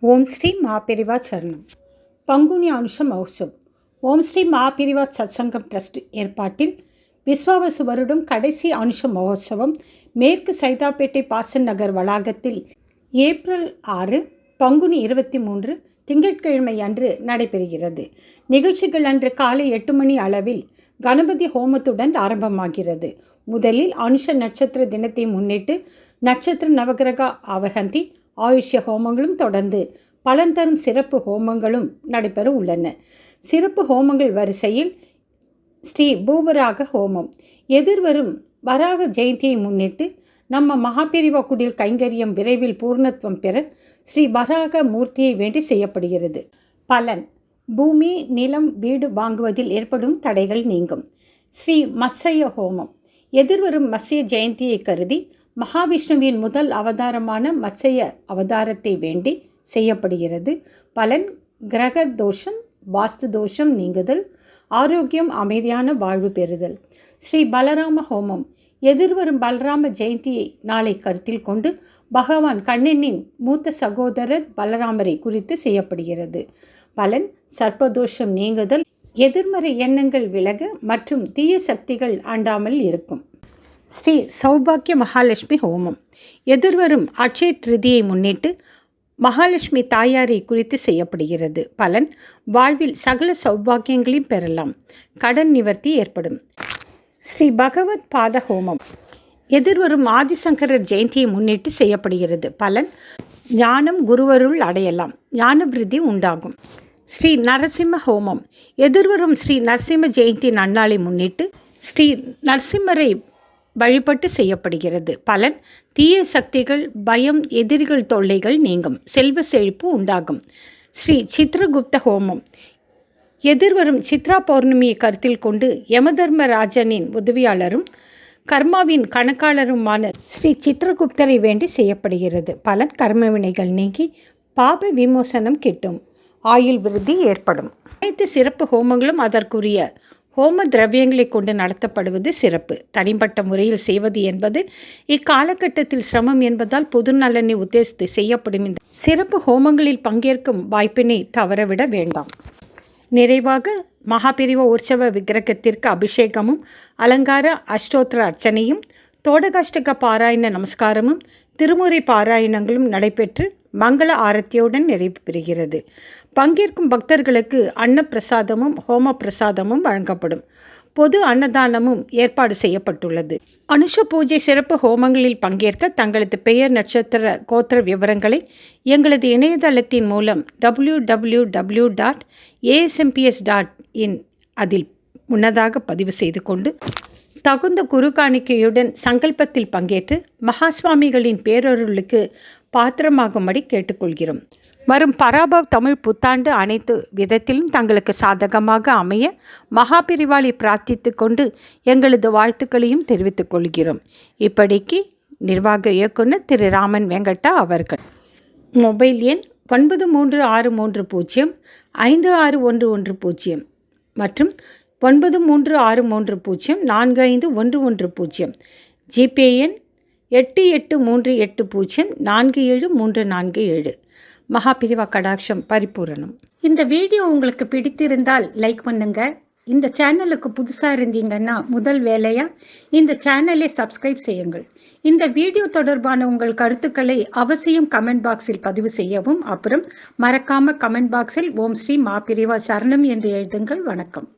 ஓம் ஸ்ரீ மகாபெரிவா சரணம். பங்குனி அனுஷ மகோத்சவ். ஓம் ஸ்ரீ மகாபெரிவா சத்சங்கம் ட்ரஸ்ட் ஏற்பாட்டில் விஸ்வாவசு வருடம் கடைசி அனுஷ மகோத்சவம் மேற்கு சைதாப்பேட்டை பாசன் நகர் வளாகத்தில் ஏப்ரல் 6 பங்குனி 23 திங்கட்கிழமை அன்று நடைபெறுகிறது. நிகழ்ச்சிகள் அன்று காலை 8 மணி அளவில் கணபதி ஹோமத்துடன் ஆரம்பமாகிறது. முதலில் அனுஷ நட்சத்திர தினத்தை முன்னிட்டு நட்சத்திர நவகிரக ஆவகந்தி ஆயுஷ்ய ஹோமங்களும் தொடர்ந்து பலன் தரும் சிறப்பு ஹோமங்களும் நடைபெற உள்ளன. சிறப்பு ஹோமங்கள் வரிசையில் ஸ்ரீ பூவராக ஹோமம் எதிர்வரும் வராக ஜெயந்தியை முன்னிட்டு நம்ம மகாபெரிவா குடில் கைங்கரியம் விரைவில் பூர்ணத்துவம் பெற ஸ்ரீ வராக மூர்த்தியை வேண்டி செய்யப்படுகிறது. பலன்: பூமி, நிலம், வீடு வாங்குவதில் ஏற்படும் தடைகள் நீங்கும். ஸ்ரீ மத்ஸ்ய ஹோமம் எதிர்வரும் மத்ஸ்ய ஜெயந்தியை கருதி மகாவிஷ்ணுவின் முதல் அவதாரமான மத்ஸ்ய அவதாரத்தை வேண்டி செய்யப்படுகிறது. பலன்: கிரக தோஷம், வாஸ்து தோஷம் நீங்குதல், ஆரோக்கியம், அமைதியான வாழ்வு பெறுதல். ஸ்ரீ பலராம ஹோமம் எதிர்வரும் பலராம ஜெயந்தி நாளை கருத்தில் கொண்டு பகவான் கண்ணனின் மூத்த சகோதரர் பலராமரை குறித்து செய்யப்படுகிறது. பலன்: சர்ப்பதோஷம் நீங்குதல், எதிர்மறை எண்ணங்கள் விலக மற்றும் தீய சக்திகள் ஆண்டாமல் இருக்கும். ஸ்ரீ சௌபாக்கிய மகாலட்சுமி ஹோமம் எதிர்வரும் அட்சய திருதியை முன்னிட்டு மகாலட்சுமி தாயாரை குறித்து செய்யப்படுகிறது. பலன்: வாழ்வில் சகல சௌபாக்கியங்களையும் பெறலாம், கடன் நிவர்த்தி ஏற்படும். ஸ்ரீ பகவத் பாத ஹோமம் எதிர்வரும் ஆதிசங்கரர் ஜெயந்தியை முன்னிட்டு செய்யப்படுகிறது. பலன்: ஞானம், குருவருள் அடையலாம், ஞான விருத்தி உண்டாகும். ஸ்ரீ நரசிம்ம ஹோமம் எதிர்வரும் ஸ்ரீ நரசிம்ம ஜெயந்தி நன்னாளை முன்னிட்டு ஸ்ரீ நரசிம்மரை வழிபட்டு செய்யப்படுகிறது. பலன்: தீய சக்திகள், பயம், எதிரிகள் தொல்லைகள் நீங்கும், செல்வ செழிப்பு உண்டாகும். ஸ்ரீ சித்ரகுப்த ஹோமம் எதிர்வரும் சித்ரா பௌர்ணமியை கருத்தில் கொண்டு யமதர்மராஜனின் உதவியாளரும் கர்மாவின் கணக்காளருமான ஸ்ரீ சித்ரகுப்தரை வேண்டி செய்யப்படுகிறது. பலன்: கர்ம வினைகள் நீங்கி பாப விமோசனம் கிட்டும், ஆயுள் விருத்தி ஏற்படும். அனைத்து சிறப்பு ஹோமங்களும் அதற்குரிய ஹோம திரவியங்களை கொண்டு நடத்தப்படுவது சிறப்பு. தனிப்பட்ட முறையில் செய்வது என்பது இக்காலகட்டத்தில் சிரமம் என்பதால் பொது நலனை உத்தேசித்து செய்யப்படும் இந்த சிறப்பு ஹோமங்களில் பங்கேற்கும் வாய்ப்பினை தவறவிட வேண்டாம். நிறைவாக மகாபெரிவா உற்சவ விக்கிரகத்திற்கு அபிஷேகமும் அலங்கார அஷ்டோத்திர அர்ச்சனையும் தோடகாஷ்டக பாராயண நமஸ்காரமும் திருமுறை பாராயணங்களும் நடைபெற்று மங்கள ஆரத்தியுடன் நிறைவு பெறுகிறது. பங்கேற்கும் பக்தர்களுக்கு அன்னப்பிரசாதமும் ஹோம பிரசாதமும் வழங்கப்படும். பொது அன்னதானமும் ஏற்பாடு செய்யப்பட்டுள்ளது. அனுஷ பூஜை சிறப்பு ஹோமங்களில் பங்கேற்க தங்களது பெயர், நட்சத்திர, கோத்திர விவரங்களை எங்களது இணையதளத்தின் மூலம் www.asmps.in அதில் முன்னதாக பதிவு செய்து கொண்டு தகுந்த குரு காணிக்கையுடன் சங்கல்பத்தில் பங்கேற்று மகாஸ்வாமிகளின் பேரருளுக்கு பாத்திரமாகும்படி கேட்டுக்கொள்கிறோம். வரும் பராபவ் தமிழ் புத்தாண்டு அனைத்து விதத்திலும் தங்களுக்கு சாதகமாக அமைய மகாபெரிவாளை பிரார்த்தித்து கொண்டு எங்களது வாழ்த்துக்களையும் தெரிவித்துக் கொள்கிறோம். இப்படிக்கு நிர்வாக இயக்குனர் திரு ராமன் வெங்கட்டா அவர்கள். மொபைல் எண் 9360561110 மற்றும் 9363045110. ஜிபே எண் 8838047347. மகாபெரிவா கடாட்சம் பரிபூரணம். இந்த வீடியோ உங்களுக்கு பிடித்திருந்தால் லைக் பண்ணுங்க. இந்த சேனலுக்கு புதுசாக இருந்தீங்கன்னா முதல் வேலையாக இந்த சேனலை சப்ஸ்கிரைப் செய்யுங்கள். இந்த வீடியோ தொடர்பான உங்கள் கருத்துக்களை அவசியம் கமெண்ட் பாக்ஸில் பதிவு செய்யவும். அப்புறம் மறக்காம கமெண்ட் பாக்ஸில் ஓம் ஸ்ரீ மகாபெரிவா சரணம் என்று எழுதுங்கள். வணக்கம்.